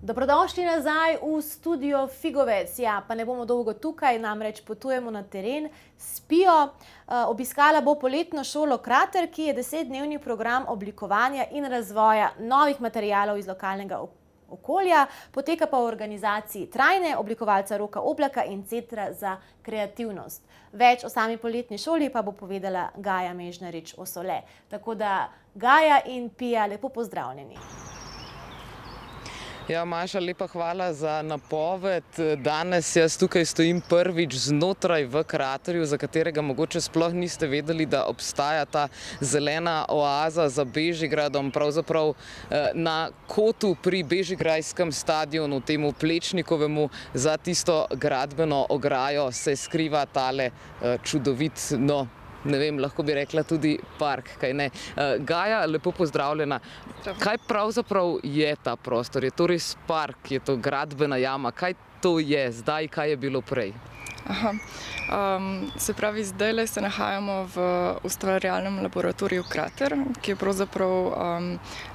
Dobrodošli nazaj v studio Figovec. Ja, pa ne bomo dolgo tukaj, namreč potujemo na teren s Pijo. Obiskala bo poletno šolo Krater, ki je 10-dnevni program oblikovanja in razvoja novih materialov iz lokalnega okolja. Poteka pa v organizaciji Trajne, oblikovalca Roka Oblaka in Centra za kreativnost. Več o sami poletni šoli pa bo povedala Gaja Mežnarič-Osole. Tako da Gaja in Pija, lepo pozdravljeni. Ja, Maša, lepa hvala za napoved. Danes jaz tukaj stojim prvič znotraj v kraterju, za katerega mogoče sploh niste vedeli, da obstaja ta zelena oaza za Bežigradom. Pravzaprav na kotu pri bežigrajskem stadionu, temu Plečnikovemu, za tisto gradbeno ograjo se skriva tale čudovit, ne vem, lahko bi rekla tudi park, kaj ne. Gaja, lepo pozdravljena. Kaj pravzaprav je ta prostor? Je to res park? Je to gradbena jama? Kaj to je zdaj? Kaj je bilo prej? Se pravi, zdajle se nahajamo v ustvarjalnem laboratoriju Krater, ki je pravzaprav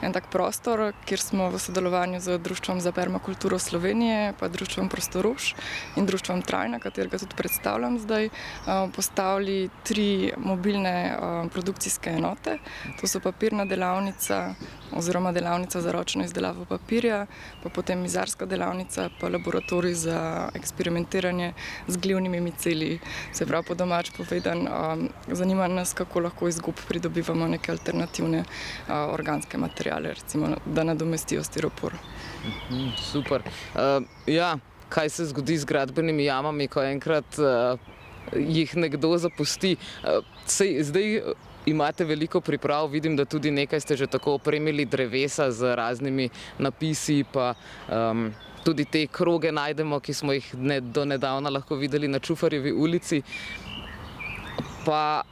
en tak prostor, kjer smo v sodelovanju z Društvom za permakulturo Slovenije, pa Društvom Prostorož in Društvom Trajna, katerega tudi predstavljam zdaj, postavili 3 mobilne produkcijske enote. To so papirna delavnica oziroma delavnica za ročno izdelavo papirja, pa potem mizarska delavnica, pa laboratorij za eksperimentiranje z glivnimi miceli. Se pravi, po domač povedan, zanima nas, kako lahko iz gob pridobivamo neke alternativne organske materiale, recimo, da nadomestijo stiropor. Super. Ja, kaj se zgodi z gradbenimi jamami, ko enkrat jih nekdo zapusti? Zdaj imate veliko priprav, vidim, da tudi nekaj ste že tako opremili drevesa z raznimi napisi, pa tudi te kroge najdemo, ki smo jih do nedavna lahko videli na Čufarjevi ulici. Pa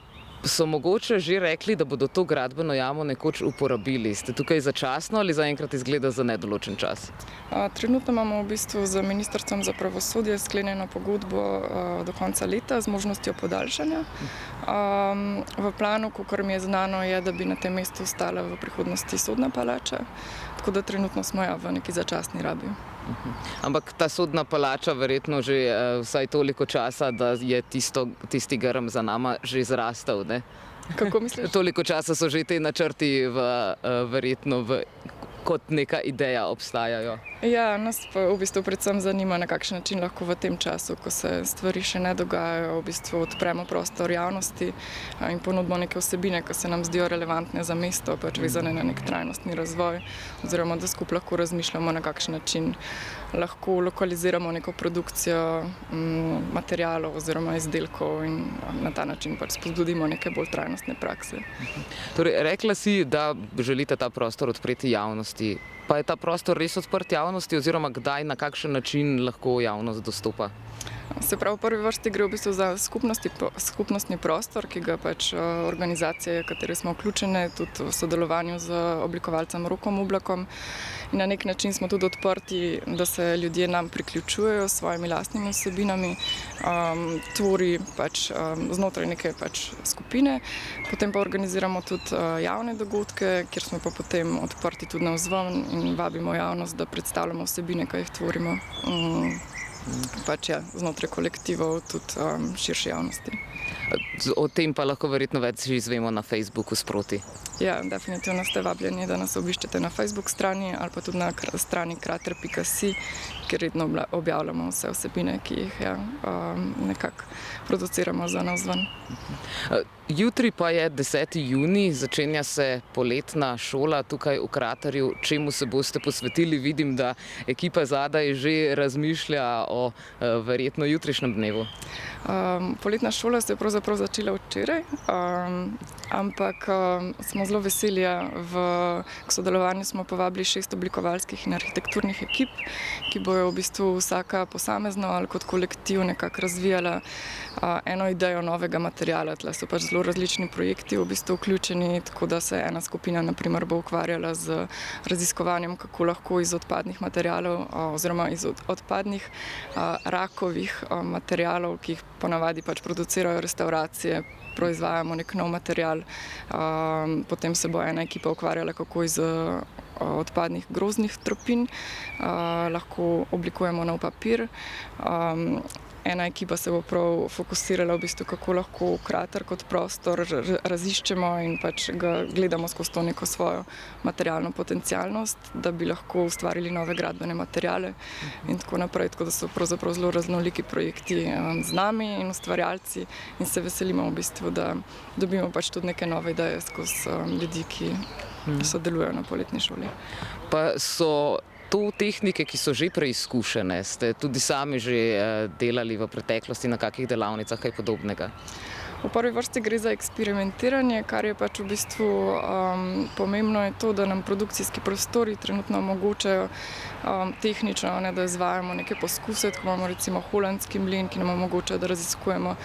so mogoče že rekli, da bodo to gradbeno jamo nekoč uporabili. Ste tukaj začasno ali zaenkrat izgleda za nedoločen čas? Trenutno imamo v bistvu z Ministrstvom za pravosodje sklenjeno pogodbo do konca leta z možnostjo podaljšanja. V planu, kakor mi je znano, je, da bi na tem mestu ostala v prihodnosti sodna palača, tako da trenutno smo v neki začasni rabi. Ampak ta sodna palača verjetno že vsaj toliko časa, da je tisti grm za nama že zrastel, ne? Kako misliš? Toliko časa so že te načrti verjetno kot neka ideja obstajajo. Ja, nas pa v bistvu predvsem zanima, na kakšen način lahko v tem času, ko se stvari še ne dogajajo, v bistvu odpremo prostor javnosti in ponudimo neke vsebine, ki se nam zdijo relevantne za mesto, pač vezane na nek trajnostni razvoj, oziroma da skupaj lahko razmišljamo, na kakšen način lahko lokaliziramo neko produkcijo materialov oziroma izdelkov in na ta način pač spodbudimo neke bolj trajnostne prakse. Torej, rekla si, da želite ta prostor odpreti javnosti. Pa je ta prostor res odprt javnosti oziroma kdaj, na kakšen način lahko javnost dostopa? Se pravi, v prvi vrsti gre v bistvu za skupnostni prostor, ki ga pač organizacije, katere smo vključene, tudi v sodelovanju z oblikovalcem Rokom Oblakom. In na nek način smo tudi odprti, da se ljudje nam priključujejo s svojimi lastnimi vsebinami, tvori pač znotraj neke pač skupine. Potem pa organiziramo tudi javne dogodke, kjer smo pa potem odprti tudi navzven in vabimo javnost, da predstavljamo vsebine, ki jih tvorimo. Pač ja, znotraj kolektivov tudi širše javnosti. O tem pa lahko verjetno več že izvemo na Facebooku sproti. Ja, definitivno ste vabljeni, da nas obiščete na Facebook strani ali pa tudi na strani krater.si, kjer redno objavljamo vse vsebine, ki jih nekako produciramo za navzven. Jutri pa je 10. junij, začenja se poletna šola tukaj v Kraterju. Čemu se boste posvetili? Vidim, da ekipa zadaj že razmišlja o verjetno jutrišnjem dnevu. Poletna šola se je pravzaprav začela včeraj, ampak smo zelo veseli. K sodelovanju smo povabili 6 oblikovalskih in arhitekturnih ekip, ki bojo v bistvu vsaka posamezno ali kot kolektiv nekako razvijala eno idejo novega materiala. Tle so pač zelo različni projekti v bistvu vključeni, tako da se ena skupina na primer bo ukvarjala z raziskovanjem, kako lahko iz odpadnih materialov oziroma iz odpadnih rakovih materialov, ki jih ponavadi pač producirajo restauracije, proizvajamo nek nov material. Potem se bo ena ekipa ukvarjala, kako iz odpadnih grozdnih tropin, lahko oblikujemo nov papir. Ena ekipa se bo prav fokusirala v bistvu, kako lahko krater kot prostor raziščemo in pač ga gledamo skozi to neko svojo materialno potencialnost, da bi lahko ustvarili nove gradbene materiale in tako naprej. Tako da so pravzaprav zelo raznoliki projekti z nami in ustvarjalci in se veselimo v bistvu, da dobimo pač tudi neke nove ideje skozi ljudi, ki sodelujejo na poletni šoli. Pa so to tehnike, ki so že preizkušene, ste tudi sami že delali v preteklosti na kakih delavnicah, kaj podobnega? V prvi vrsti gre za eksperimentiranje, kar je pač v bistvu pomembno je to, da nam produkcijski prostori trenutno omogočajo tehnično, da izvajamo neke poskuse, tako imamo recimo holandski mlin, ki nam omogoča, da raziskujemo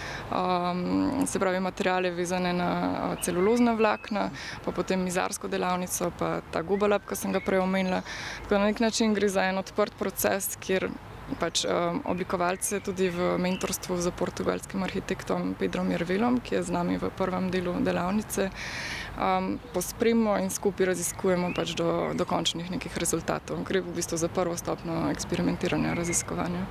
se pravi materiale vezane na celulozna vlakna, pa potem mizarsko delavnico, pa ta Gobalab, ki sem ga prej omenila. Tako na nek način gre za en odprt proces, kjer pač oblikovalce tudi v mentorstvu z portugalskim arhitektom Pedrom Jervelom, ki je z nami v prvem delu delavnice, pospremimo in skupaj raziskujemo pač do končnih nekih rezultatov. Gre v bistvu za prvo stopnjo eksperimentiranja, raziskovanja.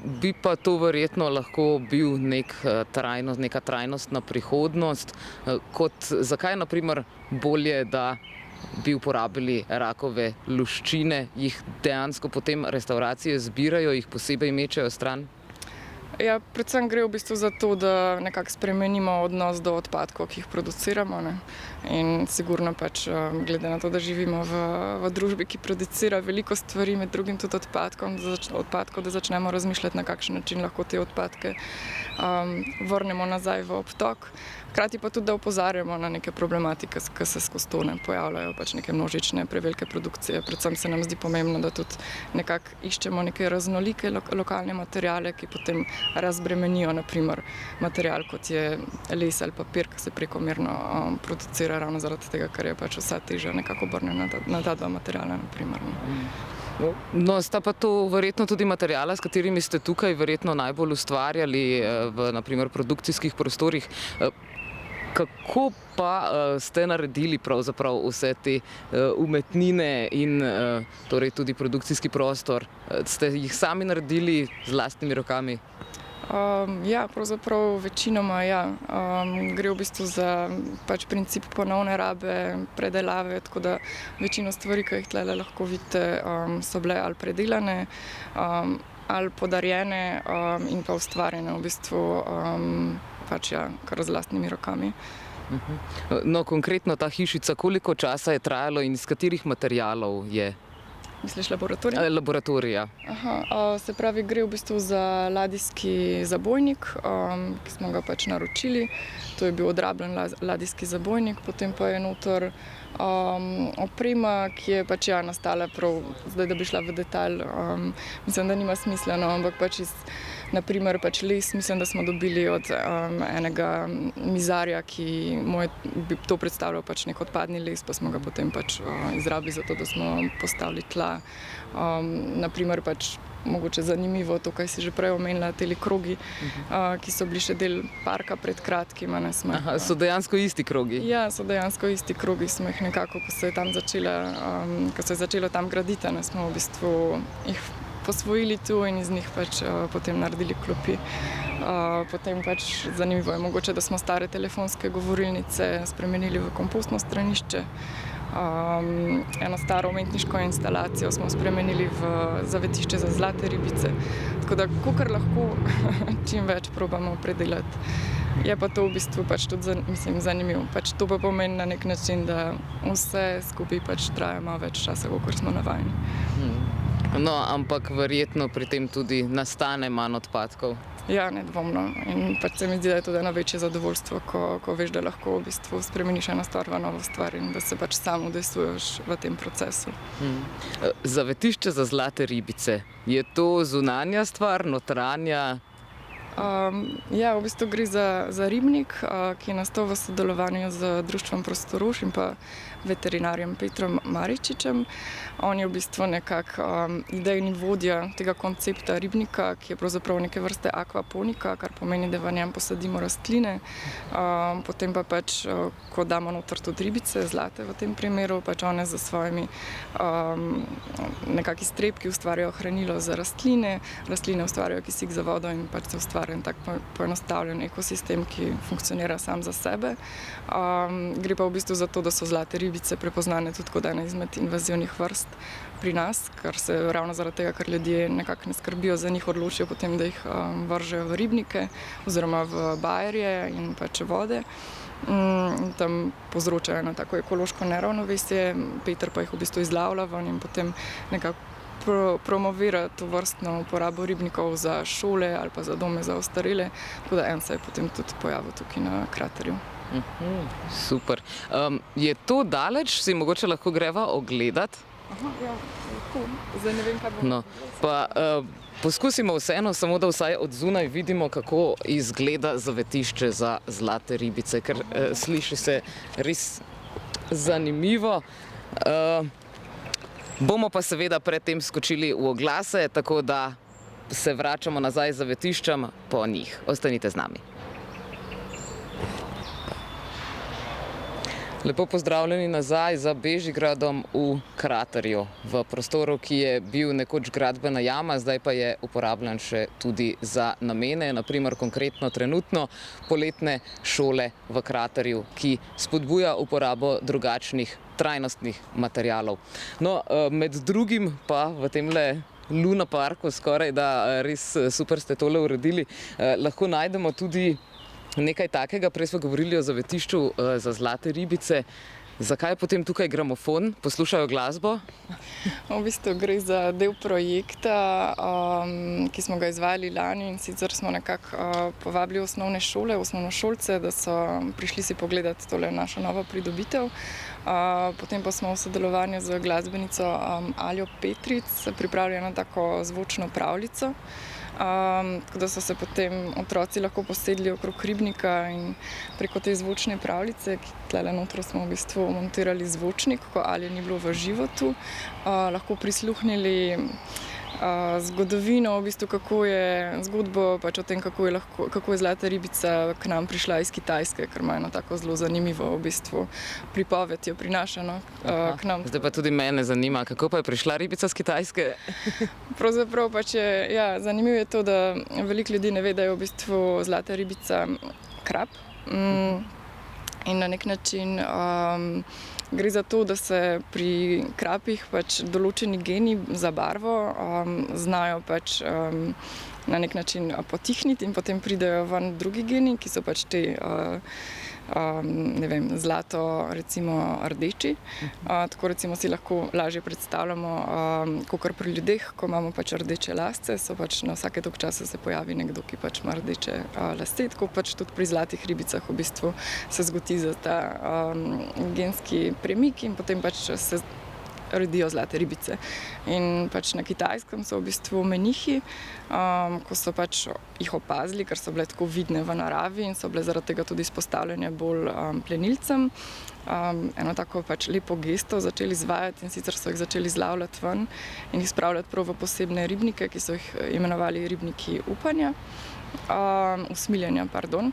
Bi pa to verjetno lahko bil neka trajnostna prihodnost. Zakaj na primer bolje, da bi uporabili rakove luščine, jih dejansko potem restavracije zbirajo, jih posebej mečejo stran? Ja, predvsem gre v bistvu za to, da nekako spremenimo odnos do odpadkov, ki jih produciramo, ne. In sigurno pač, glede na to, da živimo v družbi, ki producira veliko stvari, med drugim tudi odpadkov, da začnemo razmišljati, na kakšen način lahko te odpadke vrnemo nazaj v obtok. Hkrati pa tudi, da opozarjamo na neke problematike, ki se skozi to pojavljajo, pač neke množične, prevelike produkcije. Predvsem se nam zdi pomembno, da tudi nekako iščemo neke raznolike lokalne materiale, ki potem razbremenijo, naprimer, material, kot je les ali papir, ki se prekomerno producira ravno zaradi tega, ker je pač vsa teža nekako obrnjena na ta dva materiala, naprimer. No, sta pa to verjetno tudi materijala, s katerimi ste tukaj verjetno najbolj ustvarjali v, naprimer, produkcijskih prostorih. Kako pa ste naredili pravzaprav vse te umetnine in torej tudi produkcijski prostor? Ste jih sami naredili z lastnimi rokami? Ja, pravzaprav večinoma ja. Gre v bistvu za pač princip ponovne rabe, predelave, tako da večino stvari, ki jih tlele lahko vidite, so bile ali predelane, ali podarjene in pa ustvarjene v bistvu pač ja, kar z lastnimi rokami. No, konkretno ta hišica, koliko časa je trajalo in iz katerih materialov je? Misliš laboratorij? Laboratorija. Se pravi, gre v bistvu za ladijski zabojnik, ki smo ga pač naročili. To je bil odrabljen ladijski zabojnik, potem pa je noter oprema, ki je pač ja nastala prav, zdaj da bi šla v detalj, mislim, da nima smisla, no, ampak pač naprimer pač les, mislim, da smo dobili od enega mizarja, ki mu je to predstavljal pač nek odpadni les, pa smo ga potem pač izrabili za to, da smo postavili tla. Naprimer pač mogoče zanimivo to, kaj si že prej omenila, teli krogi, ki so bili še del parka pred kratkim. So dejansko isti krogi? Ja, so dejansko isti krogi, smo jih nekako, ko se je začelo tam graditi, smo v bistvu jih posvojili tu in iz njih pač potem naredili klopi. Potem pač zanimivo je mogoče, da smo stare telefonske govorilnice spremenili v kompostno stranišče. Eno staro umetniško instalacijo smo spremenili v zavetišče za zlate ribice. Tako da, kakor lahko čim več probamo predelati. Je pa to v bistvu pač tudi zanimivo. Pač to pa pomeni na nek način, da vse skupaj pač traja malo več časa, kakor smo navajeni. No, ampak verjetno pri tem tudi nastane manj odpadkov. Ja, nedvomno. In pač se mi zdi, da je tudi eno večje zadovoljstvo, ko veš, da lahko v bistvu spremeniš eno stvar v novo stvar in da se pač sam udejstvuješ v tem procesu. Zavetišče za zlate ribice, je to zunanja stvar, notranja? Ja, v bistvu gre za ribnik, ki je nastal v sodelovanju z Društvom Prostorož in pa veterinarjem Petrom Maričičem. On je v bistvu nekako idejni vodja tega koncepta ribnika, ki je pravzaprav neke vrste akvaponika, kar pomeni, da v njem posadimo rastline. Potem pa pač, ko damo noter tudi ribice, zlate v tem primeru, pač one za svojimi nekaki iztrebki ustvarjajo hranilo za rastline, rastline ustvarjajo kisik za vodo in pač se ustvarja tak poenostavljen ekosistem, ki funkcionira sam za sebe. Gre pa v bistvu za to, da so zlate ribice prepoznane tudi kot ena izmed invazivnih vrst pri nas, kar se ravno zaradi tega, ker ljudje nekako ne skrbijo za njih, odločijo potem, da jih vržejo v ribnike oziroma v bajerje in pač vode. Tam povzročajo eno tako ekološko neravnovesje, Peter pa jih v bistvu izlavlja ven in potem nekako promovira to vrstno uporabo ribnikov za šole ali pa za dome za ostarele, tako da en se je potem tudi pojavil tukaj na kraterju. Super. Je to daleč? Si mogoče lahko greva ogledat? Ja, lahko. Zdaj ne vem, kaj bomo. No, pa poskusimo vseeno, samo da vsaj od zunaj vidimo, kako izgleda zavetišče za zlate ribice, ker sliši se res zanimivo. Bomo pa seveda predtem skočili v oglase, tako da se vračamo nazaj z zavetiščem po njih. Ostanite z nami. Lepo pozdravljeni nazaj za Bežigradom v kraterju, v prostoru, ki je bil nekoč gradbena jama, zdaj pa je uporabljen še tudi za namene, naprimer konkretno trenutno poletne šole v kraterju, ki spodbuja uporabo drugačnih trajnostnih materialov. No, med drugim pa v temle Luna Parku, skoraj da res super ste tole uredili, lahko najdemo tudi nekaj takega. Prej smo govorili o zavetišču za zlate ribice. Zakaj je potem tukaj gramofon? Poslušajo glasbo? V bistvu gre za del projekta, ki smo ga izvajali lani, in sicer smo nekako povabili osnovne šole, osnovnošolce, da so prišli si pogledati tole našo novo pridobitev. Potem pa smo v sodelovanju z glasbenico Aljo Petric pripravili eno tako zvočno pravljico, tako da so se potem otroci lahko posedli okrog ribnika in preko te zvočne pravljice, ki tlele notro smo v bistvu montirali zvočnik, ko Alje ni bilo v životu, lahko prisluhnili zgodovino, v bistvu kako je zgodbo pač o tem, kako je zlata ribica k nam prišla iz Kitajske, ker ima eno tako zelo zanimivo v bistvu pripoved, jo prinaša k nam. Zdaj pa tudi mene zanima, kako pa je prišla ribica z Kitajske? Pravzaprav pač je, ja, zanimivo je to, da veliko ljudi ne ve, da je v bistvu zlata ribica krab. In na nek način gre za to, da se pri krapih pač določeni geni za barvo znajo pač na nek način potihniti in potem pridejo ven drugi geni, ki so pač te ne vem, zlato recimo rdeči. Tako recimo si lahko lažje predstavljamo, kakor pri ljudeh, ko imamo pač rdeče lasce, so pač na vsake toliko časa se pojavi nekdo, ki pač ima rdeče lase, tako pač tudi pri zlatih ribicah v bistvu se zgodi za ta genski premik in potem pač se rodijo zlate ribice. In pač na Kitajskem so v bistvu menihi, ko so pač jih opazili, ker so bile tako vidne v naravi in so bile zaradi tega tudi izpostavljene bolj plenilcem, eno tako pač lepo gesto začeli izvajati, in sicer so jih začeli zlavljati ven in jih spravljati prav v posebne ribnike, ki so jih imenovali ribniki upanja. Usmiljenja, pardon.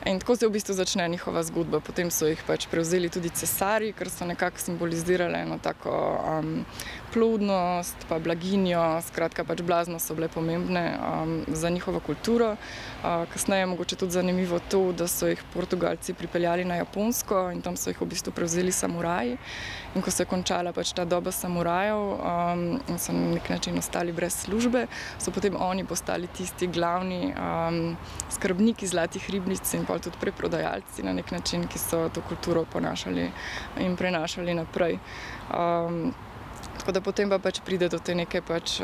In tako se v bistvu začne njihova zgodba. Potem so jih pač prevzeli tudi cesarji, ker so nekako simbolizirale eno tako plodnost, pa blaginjo, skratka pač blazno so bile pomembne za njihovo kulturo. Kasneje je mogoče tudi zanimivo to, da so jih Portugalci pripeljali na Japonsko in tam so jih v bistvu prevzeli samuraji. In ko se je končala pač ta doba samurajev in so na nek način ostali brez službe, so potem oni postali tisti glavni skrbniki zlatih ribnic in pol tudi preprodajalci na nek način, ki so to kulturo ponašali in prenašali naprej. Tako da potem pa pač pride do te neke pač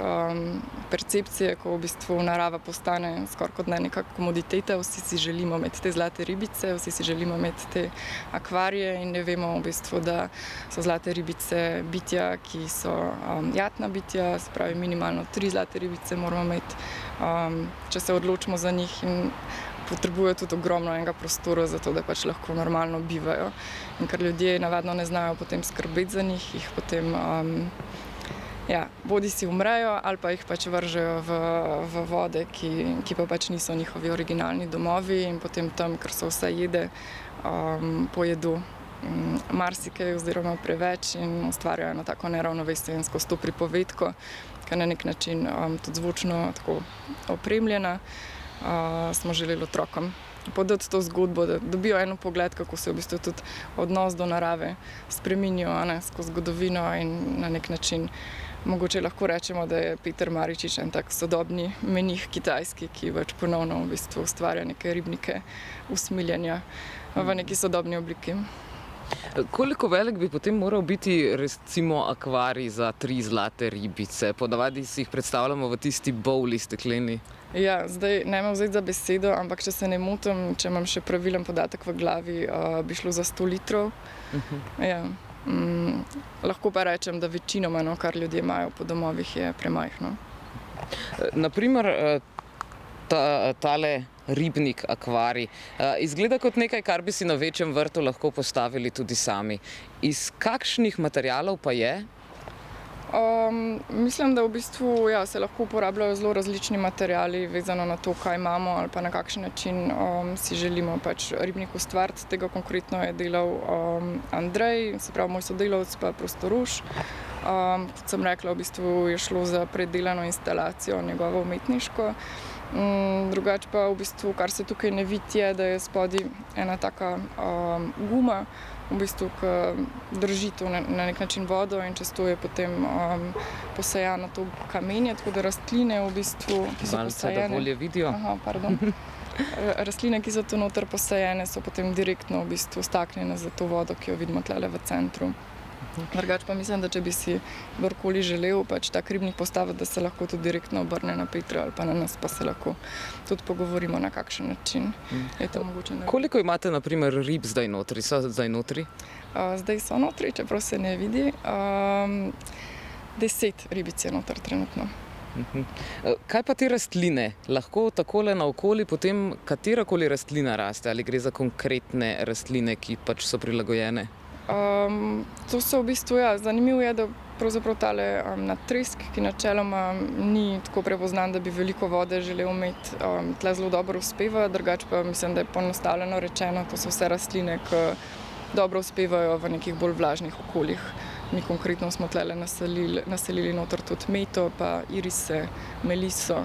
percepcije, ko v bistvu narava postane skoraj kot neka komoditeta. Vsi si želimo imeti te zlate ribice, vsi si želimo imeti te akvarije in ne vemo v bistvu, da so zlate ribice bitja, ki so jatna bitja, se pravi minimalno 3 zlate ribice moramo imeti, če se odločimo za njih, in potrebujejo tudi ogromno enega prostora za to, da pač lahko normalno bivajo. In ker ljudje navadno ne znajo potem skrbeti za njih, jih potem bodi si umrejo ali pa jih pač vržejo v vode, ki pa pač niso njihovi originalni domovi, in potem tam, ker so vse jede, pojedu marsikaj oziroma preveč in ustvarjajo eno tako neravnovesje, in skozi to pripovedko, ki je na nek način tudi zvočno tako opremljena, smo želeli otrokom podati to zgodbo, da dobijo en pogled, kako se v bistvu tudi odnos do narave spreminja skozi zgodovino, in na nek način mogoče lahko rečemo, da je Peter Maričič en tak sodobni menih kitajski, ki pač ponovno v bistvu ustvarja neke ribnike usmiljenja v neki sodobni obliki. Koliko velik bi potem moral biti recimo akvarij za 3 zlate ribice? Ponavadi si jih predstavljamo v tisti bowli stekleni. Ja, zdaj ne imam vzeti za besedo, ampak če se ne motim, če imam še pravilen podatek v glavi, bi šlo za 100 litrov. Ja. Lahko pa rečem, da večinoma, kar ljudje imajo po domovih, je premajhno. Naprimer, tale ribnik, akvarij, izgleda kot nekaj, kar bi si na večjem vrtu lahko postavili tudi sami. Iz kakšnih materialov pa je? Mislim, da v bistvu se lahko uporabljajo zelo različni materiali, vezano na to, kaj imamo ali pa na kakšen način si želimo pač ribnik ustvariti. Tega konkretno je delal Andrej, se pravi moj sodelavec, pa Prostoruš. Kot sem rekla, v bistvu je šlo za predelano instalacijo, njegovo umetniško. Drugače pa v bistvu, kar se tukaj ne vidi, je, da je spodaj ena taka guma, v bistvu, ki drži to na nek način vodo, in čez to je potem posejano to kamenje, tako da rastline v bistvu, ki so posejene. Da bolje vidijo. Rastline, ki so tu noter posejene, so potem direktno v bistvu staknjene za to vodo, ki jo vidimo tlele v centru. Drugače pa mislim, da če bi si kdorkoli želel pač tak ribnik postaviti, da se lahko tudi direktno obrne na Petra ali pa na nas, pa se lahko tudi pogovorimo, na kakšen način je to mogoče. Koliko imate na primer rib zdaj notri? So zdaj notri? Zdaj so notri, čeprav se ne vidi. 10 ribic je noter trenutno. Kaj pa te rastline? Lahko takole naokoli potem katerakoli rastlina raste, ali gre za konkretne rastline, ki pač so prilagojene? To so v bistvu, zanimivo je, da pravzaprav tale nadtresk, ki načeloma ni tako prepoznan, da bi veliko vode želel imeti, tle zelo dobro uspeva, drugače pa mislim, da je poenostavljeno rečeno, to so vse rastline, ki dobro uspevajo v nekih bolj vlažnih okoljih. Mi konkretno smo tle naselili noter tudi meto, pa irise, meliso.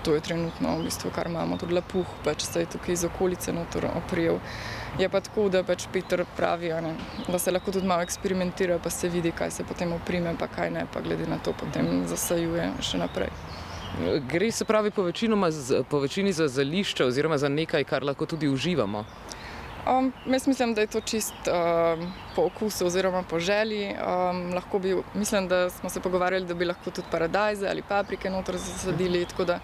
To je trenutno v bistvu, kar imamo, tudi lapuh, pač se je tukaj iz okolice noter oprijel. Je pa tako, da pač Peter pravi, da se lahko tudi malo eksperimentira, pa se vidi, kaj se potem oprime, pa kaj ne, pa glede na to potem zasajuje še naprej. Gre se pravi po večini za zelišča oziroma za nekaj, kar lahko tudi uživamo? Jaz mislim, da je to čist po okusu oziroma po želji. Mislim, da smo se pogovarjali, da bi lahko tudi paradajze ali paprike noter zasadili, tako da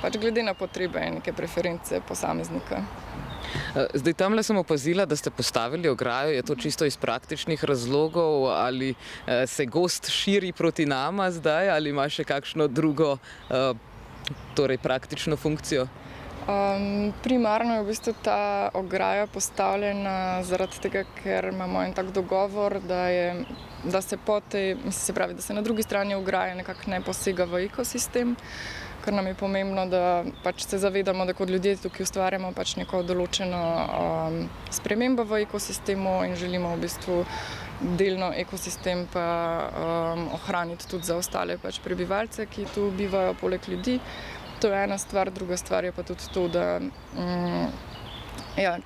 pač glede na potrebe in neke preference posameznika. Zdaj tamle sem opazila, da ste postavili ograjo. Je to čisto iz praktičnih razlogov, ali se gozd širi proti nama zdaj, ali ima še kakšno drugo, torej praktično funkcijo? Primarno je v bistvu ta ograja postavljena zaradi tega, ker imamo en tak dogovor, da se na drugi strani ograje nekako ne posega v ekosistem, ker nam je pomembno, da pač se zavedamo, da kot ljudje tukaj ustvarjamo pač neko določeno spremembo v ekosistemu in želimo v bistvu delno ekosistem pa ohraniti tudi za ostale pač prebivalce, ki tu bivajo poleg ljudi. To je ena stvar, druga stvar je pa tudi to, da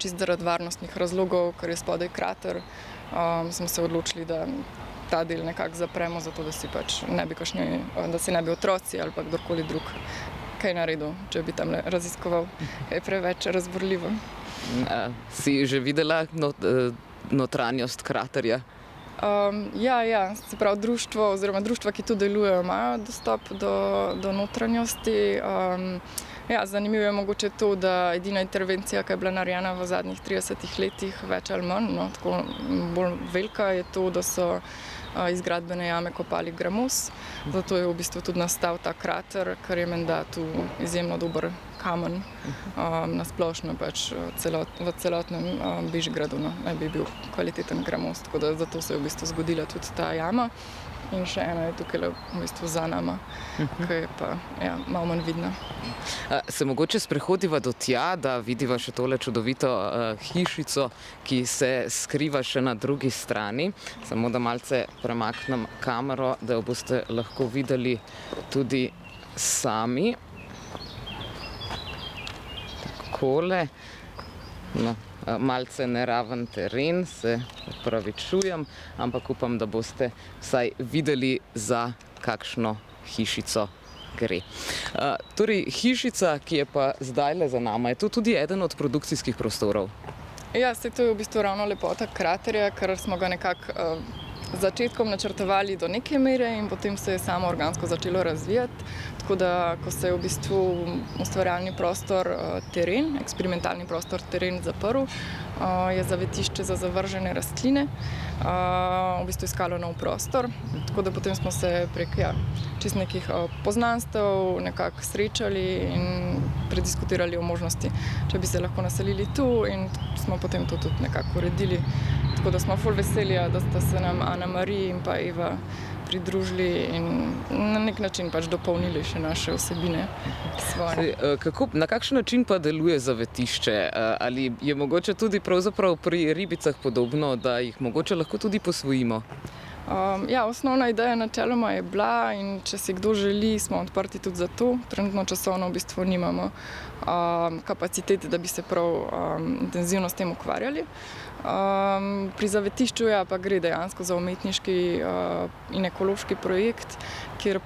čisto zaradi varnostnih razlogov, ker je spodaj krater, smo se odločili, da ta del nekako zapremo, zato da si pač ne bi otroci ali pa kdorkoli drug kaj naredil, če bi tam raziskoval, je preveč razburljivo. Si že videla notranjost kraterja? Se pravi, društvo oziroma društva, ki tu delujejo, imajo dostop do notranjosti. Zanimivo je mogoče to, da edina intervencija, ki je bila narejena v zadnjih 30 letih, več ali manj, no, tako bolj velika, je to, da so iz gradbene jame kopali gramoz. Zato je v bistvu tudi nastal ta krater, ker je menda tu izjemno dober kamen, na splošno pač v celotnem Bežigradu, no, naj bi bil kvaliteten gramoz, tako da zato se je v bistvu zgodila tudi ta jama. In še ena je tukaj v bistvu za nama, ki je pa malo manj vidna. Se mogoče sprehodiva do tja, da vidiva še tole čudovito hišico, ki se skriva še na drugi strani. Samo da malce premaknem kamero, da jo boste lahko videli tudi sami. Takole. No, malce neraven teren, se opravičujem, ampak upam, da boste vsaj videli, za kakšno hišico gre. Torej, hišica, ki je pa zdajle za nama, je to tudi eden od produkcijskih prostorov? Ja, saj to je v bistvu ravno lepota kraterja, ker smo ga nekako začetkom načrtovali do neke mere in potem se je samo organsko začelo razvijati. Tako da, ko se je v bistvu ustvarjalni prostor teren, eksperimentalni prostor teren zaprl, je zavetišče za zavržene rastline v bistvu iskalo nov prostor. Tako da potem smo se prek čist nekih poznanstev nekako srečali in prediskutirali o možnosti, če bi se lahko naselili tu, in smo potem to tudi nekako uredili. Tako da smo ful veseli, da sta se nam Ana Marija in pa Eva pridružili in na nek način pač dopolnili še naše vsebine svoje. Na kakšen način pa deluje zavetišče? Ali je mogoče tudi pravzaprav pri ribicah podobno, da jih mogoče lahko tudi posvojimo? Osnovna ideja načeloma je bila, in če si kdo želi, smo odprti tudi za to. Trenutno časovno v bistvu nimamo kapacitet, da bi se prav intenzivno s tem ukvarjali. Pri zavetišču pa gre dejansko za umetniški in ekološki projekt, kjer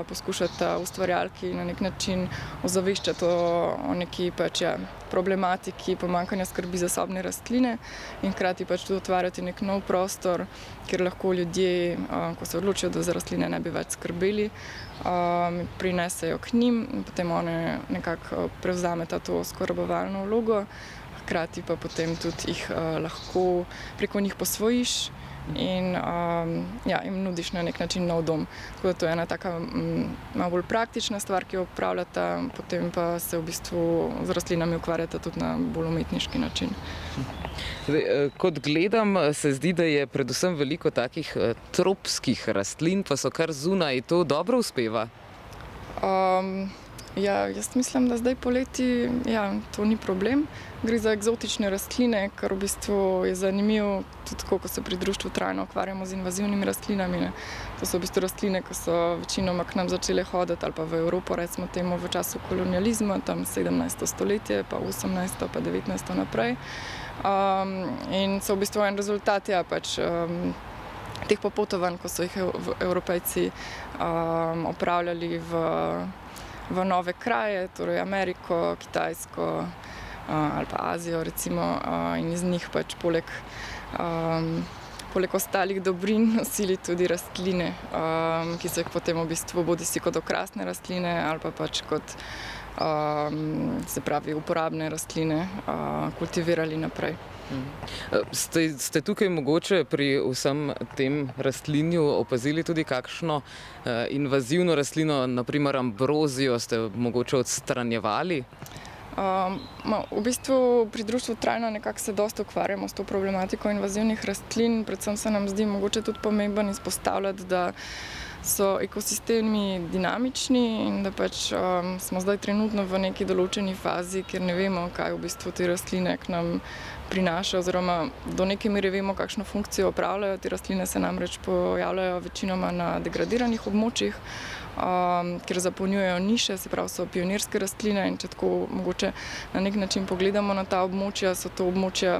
poskušata ustvarjalki na nek način ozaveščati o neki pač problematiki pomanjkanja skrbi za sobne rastline in hkrati pač tudi otvarjati nek nov prostor, kjer lahko ljudje, ko se odločijo, da za rastline ne bi več skrbeli, prinesejo k njim in potem one nekako prevzameta to oskrbovalno vlogo. Hkrati pa potem tudi jih lahko preko njih posvojiš in jim nudiš na nek način nov dom. Tako da to je ena taka malo bolj praktična stvar, ki jo opravljata, potem pa se v bistvu z rastlinami ukvarjata tudi na bolj umetniški način. Kot gledam, se zdi, da je predvsem veliko takih tropskih rastlin, pa so kar zunaj. To dobro uspeva? Jaz mislim, da zdaj poleti to ni problem. Gre za eksotične rastline, kar v bistvu je zanimivo, tudi ko se pri društvu trajno ukvarjamo z invazivnimi rastlinami. Ne. To so v bistvu rastline, ki so večinoma k nam začele hoditi ali pa v Evropo, recimo temu v času kolonializma, tam 17. stoletje, pa 18. pa 19. naprej. In so v bistvu en rezultat pač teh popotovanj, ko so jih Evropejci opravljali v nove kraje, torej Ameriko, Kitajsko ali pa Azijo recimo, in iz njih pač poleg ostalih dobrin nosili tudi rastline, ki so jih potem v bistvu bodisi kot okrasne rastline ali pa pač kot se pravi uporabne rastline kultivirali naprej. Ste tukaj mogoče pri vsem tem rastlinju opazili tudi kakšno invazivno rastlino, naprimer ambrozijo, ste mogoče odstranjevali? V bistvu pri društvu trajno nekako se dosti ukvarjamo s to problematiko invazivnih rastlin. Predvsem se nam zdi mogoče tudi pomembno izpostavljati, da so ekosistemi dinamični in da pač smo zdaj trenutno v neki določeni fazi, kjer ne vemo, kaj v bistvu te rastline k nam prinašajo, oziroma do neke mere vemo, kakšno funkcijo opravljajo. Te rastline se namreč pojavljajo večinoma na degradiranih območjih, kjer zapolnjujejo niše, se pravi so pionirske rastline, in če tako mogoče na nek način pogledamo na ta območja, so to območja,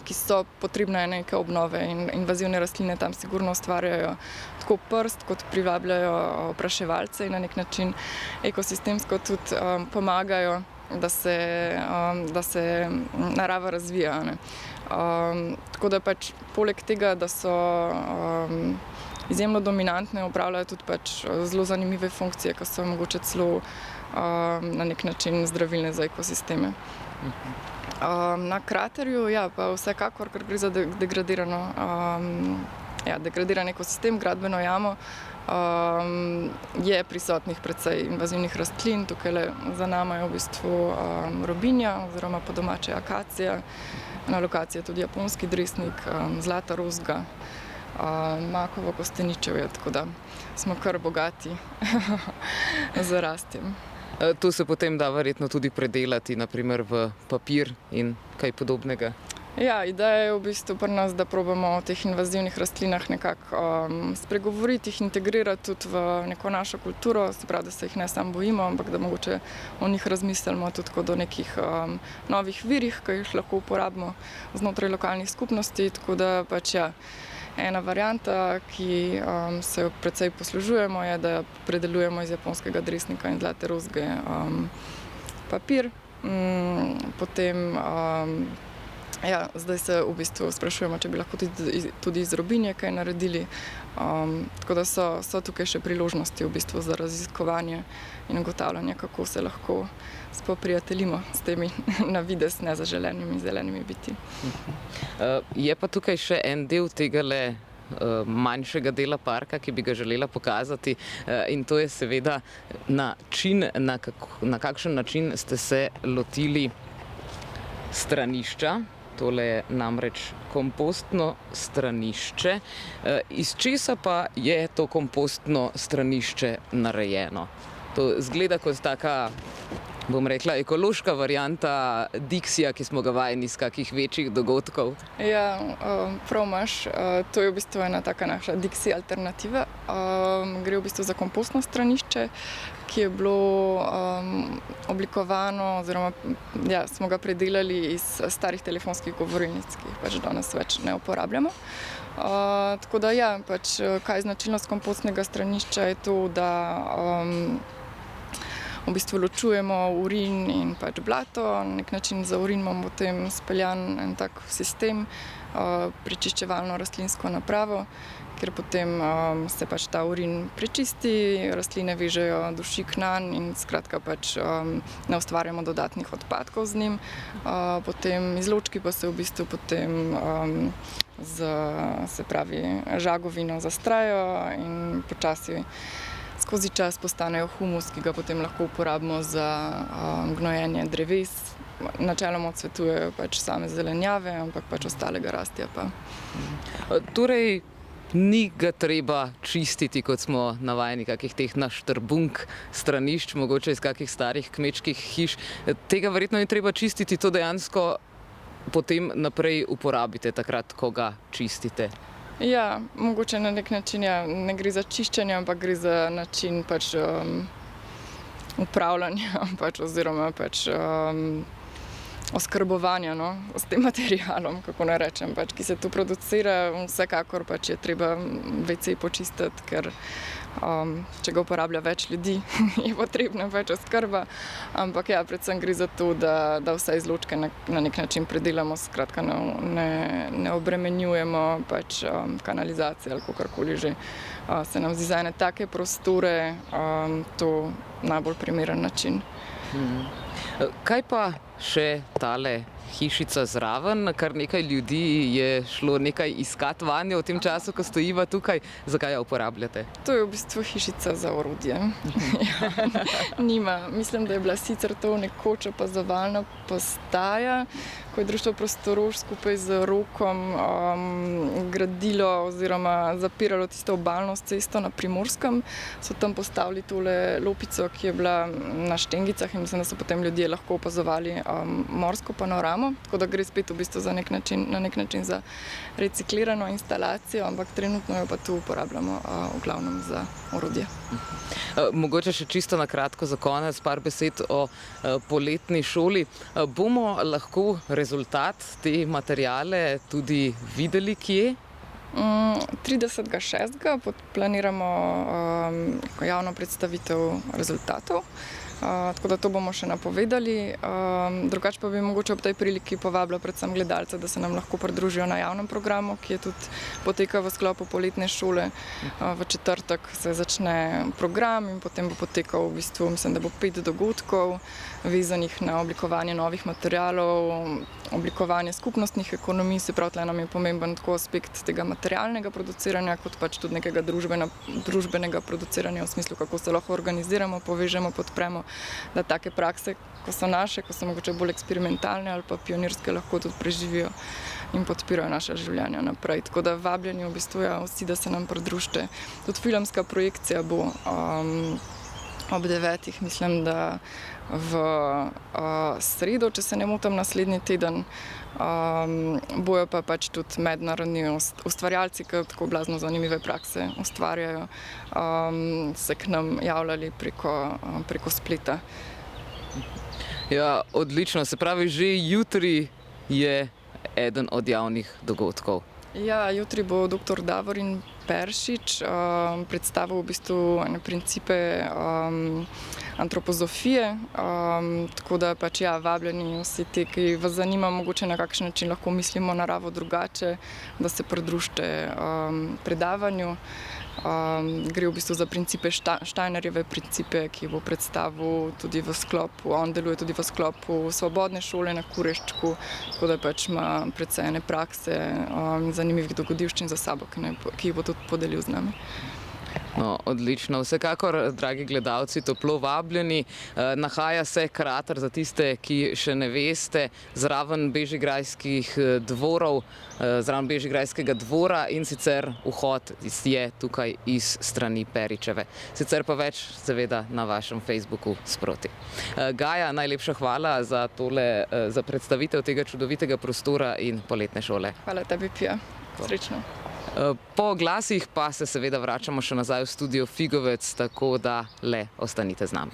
ki so potrebne neke obnove, in invazivne rastline tam sigurno ustvarjajo tako prst, kot privabljajo opraševalce in na nek način ekosistemsko tudi pomagajo da se narava razvija. Ne. Tako da pač poleg tega, da so izjemno dominantne, opravljajo tudi pač zelo zanimive funkcije, ki so mogoče celo na nek način zdravilne za ekosisteme. Na kraterju, ja, pa vsekakor, ker gre za degradiran ekosistem, gradbeno jamo, je prisotnih precej invazivnih rastlin. Tukaj za nama je v bistvu robinja oziroma po domače akacija, na lokaciji je tudi japonski dresnik, zlata rozga, makovo kosteničevje, tako da smo kar bogati z rastjem. To se potem da verjetno tudi predelati, naprimer v papir in kaj podobnega. Ja, ideja je v bistvu pri nas, da probamo o teh invazivnih rastlinah nekako spregovoriti, jih integrirati tudi v neko našo kulturo, se pravi, da se jih ne samo bojimo, ampak da mogoče o njih razmislimo tudi kot o nekih novih virih, ki jih lahko uporabimo znotraj lokalnih skupnosti, tako da pač ja, ena varianta, ki se jo precej poslužujemo, je, da predelujemo iz japonskega dresnika in zlate rozge papir, potem ja, zdaj se v bistvu sprašujemo, če bi lahko tudi iz robinje kaj naredili. Tako da so tukaj še priložnosti v bistvu za raziskovanje in ugotavljanje, kako se lahko spoprijateljimo s temi na videz nezaželenimi zelenimi biti. Je pa tukaj še en del tegale manjšega dela parka, ki bi ga želela pokazati, in to je seveda način, na kakšen način ste se lotili stranišča. Tole je namreč kompostno stranišče. Iz česa pa je to kompostno stranišče narejeno? To izgleda kot taka, bom rekla, ekološka varianta Dixija, ki smo ga vajeni iz kakih večjih dogodkov. Ja, prav imaš. To je v bistvu ena taka naša Dixi alternativa. Gre v bistvu za kompostno stranišče, ki je bilo oblikovano oziroma ja, smo ga predelali iz starih telefonskih govorilnic, ki jih pač danes več ne uporabljamo. Tako da ja, pač kaj je značilnost kompostnega stranišča je to, da v bistvu ločujemo urin in pač blato, na nek način za urin imamo potem speljan en tak sistem, prečiščevalno rastlinsko napravo, kjer potem se pač ta urin prečisti, rastline vežejo dušik nanj in skratka pač ne ustvarjamo dodatnih odpadkov z njim. Potem izločki pa se v bistvu potem se pravi žagovino zastrajo in počasi skozi čas postanejo humus, ki ga potem lahko uporabimo za gnojenje dreves. Načeloma odsvetujejo pač same zelenjave, ampak pač ostalega rastja pa. Torej, ni ga treba čistiti, kot smo navajeni kakih teh naštrbunk stranišč, mogoče iz kakih starih kmečkih hiš. Tega verjetno ni treba čistiti, to dejansko potem naprej uporabite takrat, ko ga čistite. Ja, mogoče na nek način ja, ne gre za čiščenje, ampak gre za način pač upravljanja pač, oziroma pač oskrbovanja s tem materialom, kako naj rečem, pač, ki se tu producira. Vsekakor pač je treba WC počistiti, ker če ga uporablja več ljudi, je potrebna pač oskrba. Ampak ja, predvsem gre za to, da vse izločke na nek način predelamo, skratka ne obremenjujemo pač kanalizacije ali kakorkoli že. Se nam zdi za ene take prostore to najbolj primeren način. Kaj pa še tale hišica zraven? Kar nekaj ljudi je šlo nekaj iskat vanjo v tem času, ko stojiva tukaj. Zakaj jo uporabljate? To je v bistvu hišica za orodje. Mislim, da je bila sicer to nekoč opazovalna postaja, ko je Društvo Prostorož skupaj z Rokom gradilo oziroma zapiralo tisto obalno cesto na Primorskem. So tam postavili tole lopico, ki je bila na štengicah in mislim, da so potem ljudje lahko opazovali morsko panoramo. Tako da gre spet v bistvu na nek način za reciklirano instalacijo, ampak trenutno jo pa tu uporabljamo v glavnem za orodje. Mogoče še čisto na kratko za konec par besed o poletni šoli. Bomo lahko rezultat te materiale tudi videli kje? 30.6. planiramo javno predstavitev rezultatov. tako da to bomo še napovedali. Drugače pa bi mogoče ob tej priliki povabila predvsem gledalce, da se nam lahko pridružijo na javnem programu, ki je tudi poteka v sklopu poletne šole. V četrtek se začne program in potem bo potekal v bistvu, mislim, da bo 5 dogodkov vezanih na oblikovanje novih materialov, oblikovanje skupnostnih ekonomij, se pravi, tle nam je pomemben tako aspekt tega materialnega produciranja, kot pač tudi nekega družbenega produciranja v smislu, kako se lahko organiziramo, povežemo, podpremo, da take prakse, ko so naše, ko so mogoče bolj eksperimentalne ali pa pionirske, lahko tudi preživijo in podpirajo naša življenja naprej. Tako da vabljeni v bistvu vsi, da se nam pridružite. Tudi filmska projekcija bo ob 9, mislim, da v sredo, če se ne motim, naslednji teden. Bojo pa pač tudi mednarodni ustvarjalci, ki tako blazno zanimive prakse ustvarjajo, se k nam javljali preko spleta. Ja, odlično. Se pravi, že jutri je eden od javnih dogodkov. Ja, jutri bo dr. Davorin Peršič predstavil v bistvu principe antropozofije, tako da pač vabljeni vsi ti, ki vas zanima, mogoče na kakšen način lahko mislimo naravo drugače, da se pridružite predavanju. Gre v bistvu za principe Steinerjeve principe, ki bo predstavil tudi v sklopu, on deluje tudi v sklopu Svobodne šole na Kureščku, tako da pač ima precej ene prakse in zanimivih dogodivščin za sabo, ki jih bo tudi podelil z nami. No, odlično. Vsekakor, dragi gledalci, toplo vabljeni. Nahaja se krater, za tiste, ki še ne veste, zraven bežigrajskih dvorov, zraven bežigrajskega dvora, in sicer vhod je tukaj iz strani Peričeve. Sicer pa več seveda na vašem Facebooku sproti. Gaja, najlepša hvala za predstavitev tega čudovitega prostora in poletne šole. Hvala tebi, Pija. Srečno. Po glasih pa se seveda vračamo še nazaj v studio Figovec, tako da le ostanite z nami.